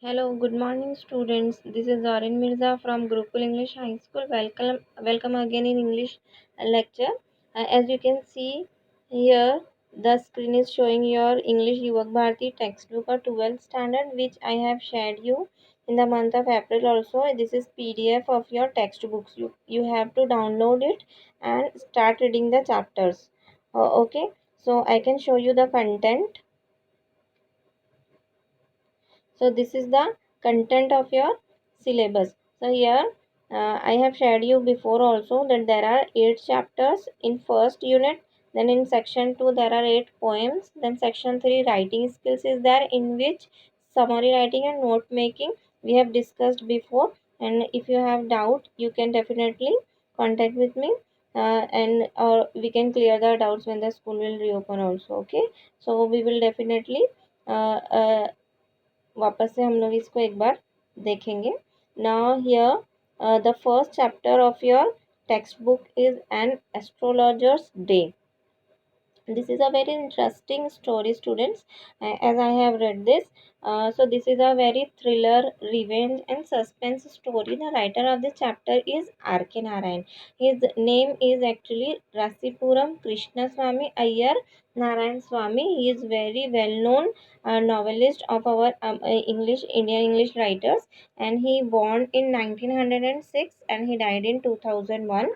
Hello, good morning, students. This is Zorin Mirza from Gurukul English High School. Welcome again in English lecture. As you can see here, the screen is showing your English Yuvak Bharati textbook of 12th standard, which I have shared you in the month of April. Also, this is PDF of your textbooks. You have to download it and start reading the chapters. Okay, so I can show you the content. So this is the content of your syllabus. So here I have shared you before also that there are 8 chapters in first unit. Then in section 2 there are 8 poems. Then section 3 writing skills is there, in which summary writing and note making we have discussed before. And if you have doubt, you can definitely contact with me, and we can clear the doubts when the school will reopen also. Okay, so we will definitely uh, uh, वापस से हम लोग इसको एक बार देखेंगे. Now here the first chapter of your textbook is an astrologer's day. This is a very interesting story, students, as I have read this. So this is a very thriller, revenge and suspense story. The writer of this chapter is R.K. Narayan. His name is actually Rasipuram Krishnaswamy Iyer Narayan Swamy. He is very well known novelist of our Indian English writers, and he born in 1906 and he died in 2001.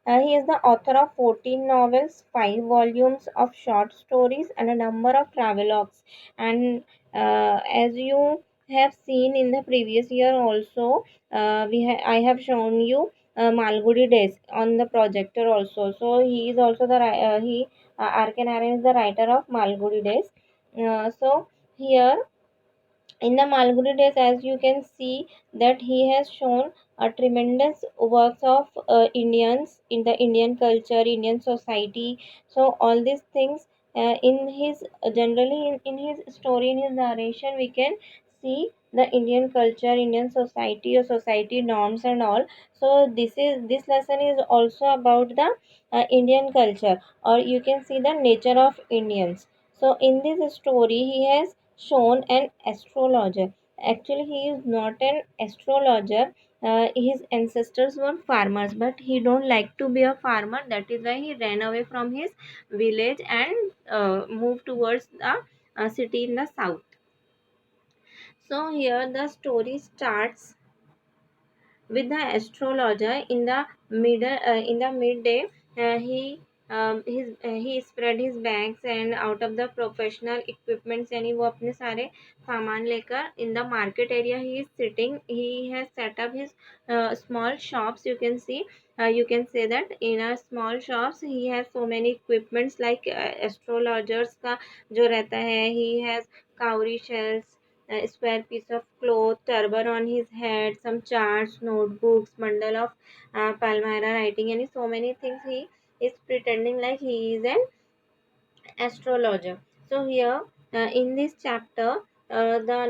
He is the author of 14 novels, 5 volumes of short stories, and a number of travelogues. And as you have seen in the previous year also, I have shown you Malgudi Days on the projector also. So he is also R.K. Narayan is the writer of Malgudi Days. So here in the Malgudi days, as you can see that he has shown a tremendous works of Indians in the Indian culture, Indian society. So all these things in his generally in his story, in his narration, we can see the Indian culture, Indian society or society norms and all. So this lesson is also about the Indian culture, or you can see the nature of Indians. So in this story, he has shown an astrologer. Actually, he is not an astrologer. His ancestors were farmers, but he don't like to be a farmer. That is why he ran away from his village and moved towards the city in the south. So here the story starts with the astrologer in the midday. He spread his bags and out of the professional equipments, यानी वो अपने सारे सामान लेकर in the market area he is sitting. He has set up his small shops. You can say that in a small shops he has so many equipments like astrologers का जो रहता है. He has cowrie shells, a square piece of cloth, turban on his head, some charts, notebooks, bundle of Palmyra writing, and so many things. He is pretending like he is an astrologer. So here in this chapter, the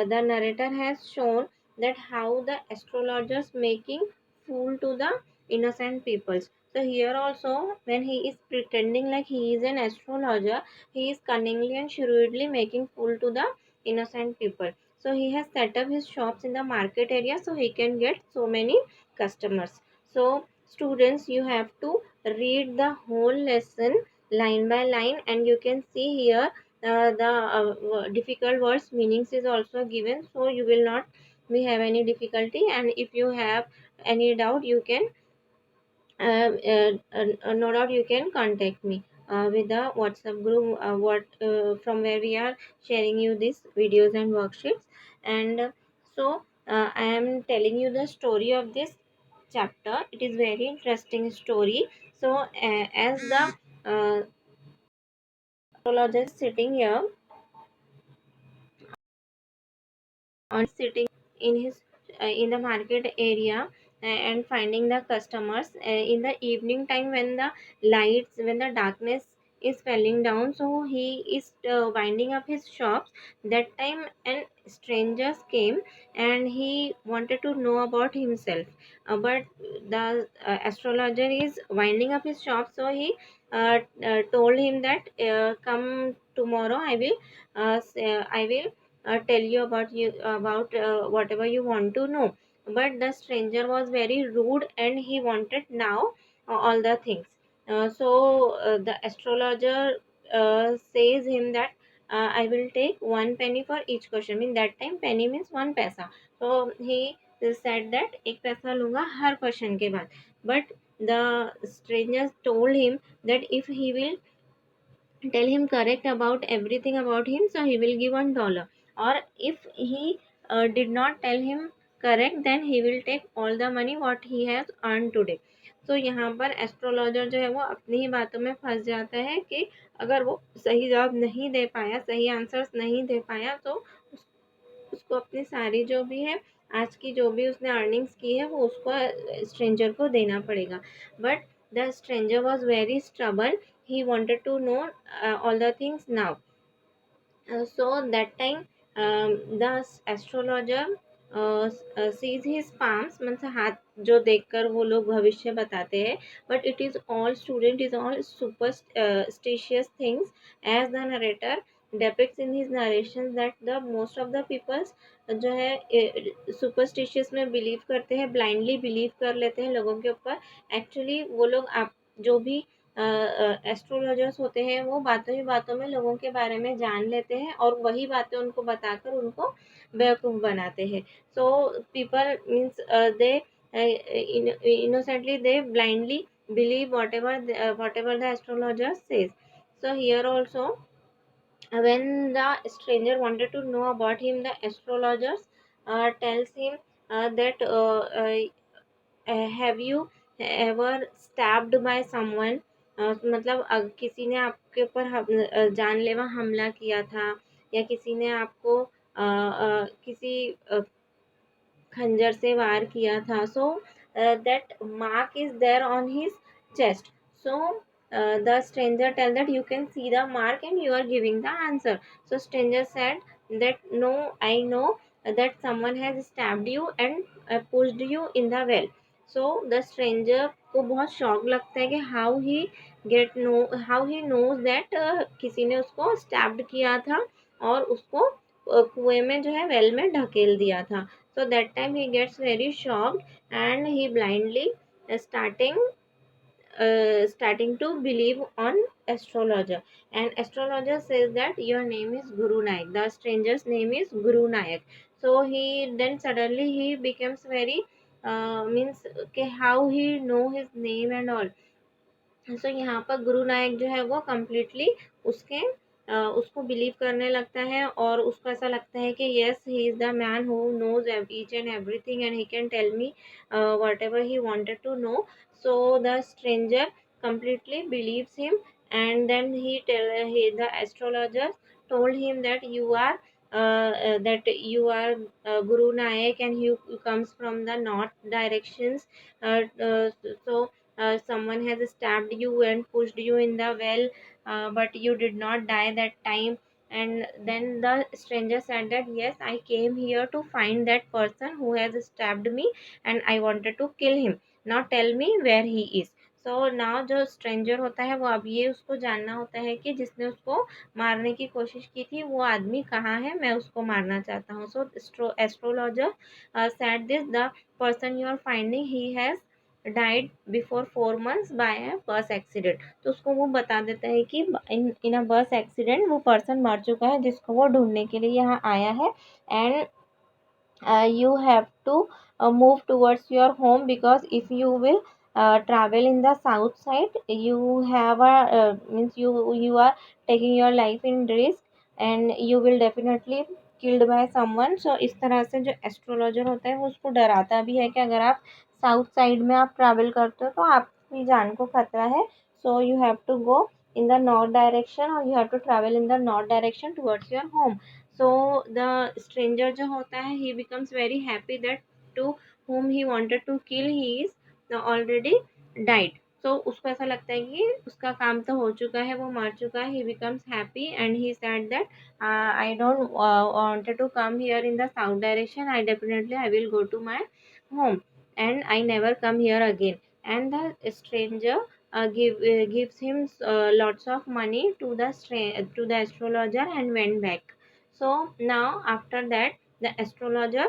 narrator has shown that how the astrologers making fool to the innocent peoples. So here also, when he is pretending like he is an astrologer, he is cunningly and shrewdly making fool to the innocent people. So he has set up his shops in the market area so he can get so many customers. So students, you have to read the whole lesson line by line, and you can see here the difficult words meanings is also given, so you will not be have any difficulty. And if you have any doubt, you can no doubt you can contact me with the WhatsApp group, from where we are sharing you these videos and worksheets. And so I am telling you the story of this chapter. It is very interesting story. So as the astrologer is sitting here on sitting in his in the market area and finding the customers in the evening time, when the darkness is falling down, so he is winding up his shops. That time an strangers came and he wanted to know about himself, but the astrologer is winding up his shop, so he told him that come tomorrow, I will tell you about whatever you want to know. But the stranger was very rude and he wanted now all the things. So the astrologer says him that I will take 1 penny for each question. Mean that time penny means 1 paisa. So he said that 1 पैसा लूंगा हर question के बाद. But the stranger told him that if he will tell him correct about everything about him, so he will give $1. Or if he did not tell him correct, then he will take all the money what he has earned today. तो यहाँ पर astrologer जो है वो अपनी ही बातों में फंस जाता है कि अगर वो सही जवाब नहीं दे पाया, सही आंसर्स नहीं दे पाया, तो उसको अपनी सारी जो भी है आज की जो भी उसने अर्निंग्स की है वो उसको स्ट्रेंजर को देना पड़ेगा. But the stranger was very स्ट्रबल. He wanted to know all the things now. So that time the astrologer sees his palms, means हाथ जो देखकर वो लोग भविष्य बताते हैं. But it is all student is all superstitious things, as the narrator depicts in his narrations that the most of the peoples जो है सुपरस्टिशियस में बिलीव करते हैं, ब्लाइंडली बिलीव कर लेते हैं लोगों के ऊपर. एक्चुअली वो लोग आप जो भी एस्ट्रोलॉजर्स होते हैं वो बातों ही बातों में लोगों के बारे में जान लेते हैं और वही बातें उनको बताकर उनको बेवकूफ़ बनाते हैं. So people means they innocently they blindly believe whatever the astrologer says. So here also when the stranger wanted to know about him, the astrologers tells him that have you ever stabbed by someone. मतलब किसी ने आपके ऊपर जानलेवा हमला किया था या किसी ने आपको किसी खंजर से वार किया था. So that mark is there on his chest. So the stranger tell that you can see the mark and you are giving the answer. So stranger said that no, I know that someone has stabbed you and pushed you in the well. So the stranger को बहुत शौक लगता है कि how he knows that किसी ने उसको stabbed किया था और उसको कुएं में जो है वेल में ढकेल दिया था. So that time he gets very shocked and he blindly starting starting to believe on astrologer. And astrologer says that your name is Guru Nayak. The stranger's name is Guru Nayak. So he then suddenly he becomes very means okay, how he know his name and all. सो यहाँ पर गुरु नायक जो है वो completely उसके उसको believe करने लगता है और उसको ऐसा लगता है कि yes he is the man who knows each and everything and he can tell me whatever he wanted to know. So the stranger completely believes him and then the astrologer told him that you are Guru Nayak and you comes from the north directions. uh, uh, so someone has stabbed you and pushed you in the well, but you did not die that time. And then the stranger said that yes, I came here to find that person who has stabbed me and I wanted to kill him. Now tell me where he is. So now जो stranger होता है वो अब ये उसको जानना होता है कि जिसने उसको मारने की कोशिश की थी वो आदमी कहाँ है, मैं उसको मारना चाहता हूँ. So astrologer said this the person you are finding he has died before 4 months by a bus accident. तो उसको वो बता देता है कि इन अ बस एक्सीडेंट वो पर्सन मर चुका है जिसको वो ढूंढने के लिए यहाँ आया है. And you have to move towards your home because if you will travel in the south side you have a means you are taking your life in risk and you will definitely killed by someone. so इस तरह से जो astrologer होता है वो उसको डराता भी है कि अगर आप साउथ साइड में आप ट्रैवल करते हो तो आपकी जान को खतरा है. So you have to go in the north direction or you have to travel in the north direction towards your home. So the stranger जो होता है he becomes very happy that to whom he wanted to kill he is already died. So उसको ऐसा लगता है कि उसका काम तो हो चुका है, वो मर चुका है. he becomes happy and he said that I don't wanted to come here in the south direction. I definitely I will go to my home and I never come here again. And the stranger gives him lots of money to the astrologer and went back. So now after that, the astrologer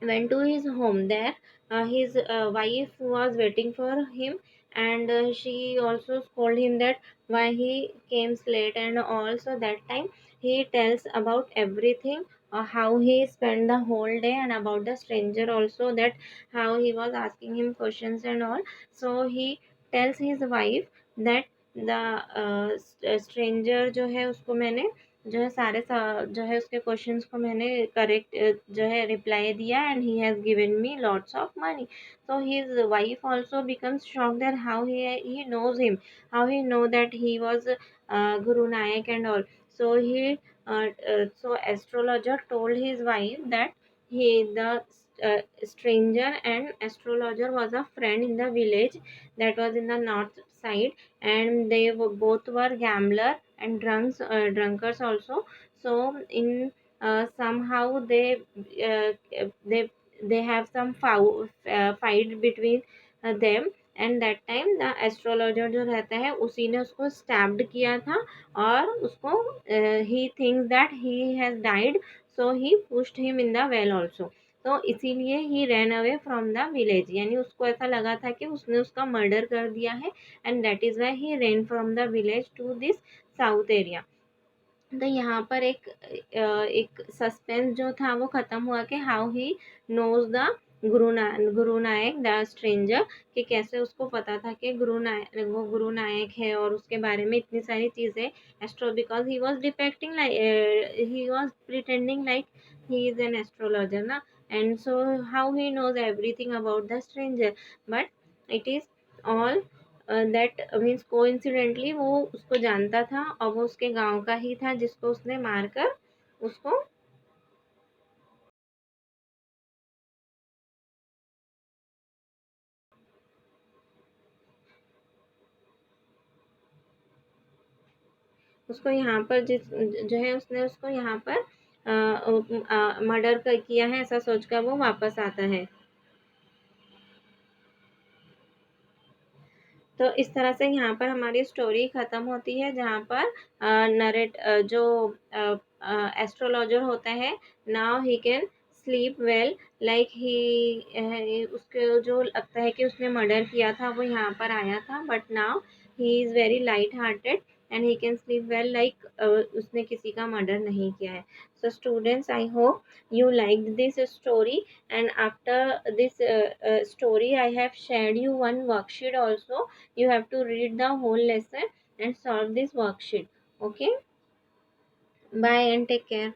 went to his home. There his wife was waiting for him, and she also scolded him that why he came late, and also that time he tells about everything, how he spent the whole day, and about the stranger also, that how he was asking him questions and all. So he tells his wife that the stranger जो है उसको मैंने जो है जो है उसके questions को मैंने करेक्ट जो है रिप्लाई दिया, and he has given me lots of money. So his wife also becomes shocked that how he knows him, how he know that he was Guru Nayak and all. So so astrologer told his wife that the stranger and astrologer was a friend in the village that was in the north side, and they both were gambler and drunkards also. So in somehow uh, they they have some fight between them, and that time the astrologer जो रहता है उसी ने उसको stabbed किया था, और उसको he thinks that he has died, so he pushed him in the well also. तो इसीलिए he ran away from the village, यानी उसको ऐसा लगा था कि उसने उसका मर्डर कर दिया है, and that is why he ran from the village to this south area. तो यहाँ पर एक सस्पेंस जो था वो खत्म हुआ कि how he knows the Guru Nayak the stranger, कि कैसे उसको पता था कि वो गुरु नायक है, और उसके बारे में इतनी सारी चीज़ें astro, because he was depicting like he was pretending like he is an astrologer ना, and so how he knows everything about the stranger. But it is all that means coincidentally वो उसको जानता था, और वो उसके गांव का ही था जिसको उसने मारकर उसको उसको यहाँ पर जो है उसने उसको यहाँ पर मर्डर किया है, ऐसा सोचकर वो वापस आता है. तो इस तरह से यहाँ पर हमारी स्टोरी ख़त्म होती है, जहाँ पर जो एस्ट्रोलॉजर होता है, now he can sleep well, like he उसके जो लगता है कि उसने मर्डर किया था वो यहाँ पर आया था, but now he is very light hearted and he can sleep well, like उसने किसी का मर्डर नहीं किया है. So students, I hope you liked this story, and after this story I have shared you one worksheet also. You have to read the whole lesson and solve this worksheet. Okay, bye and take care.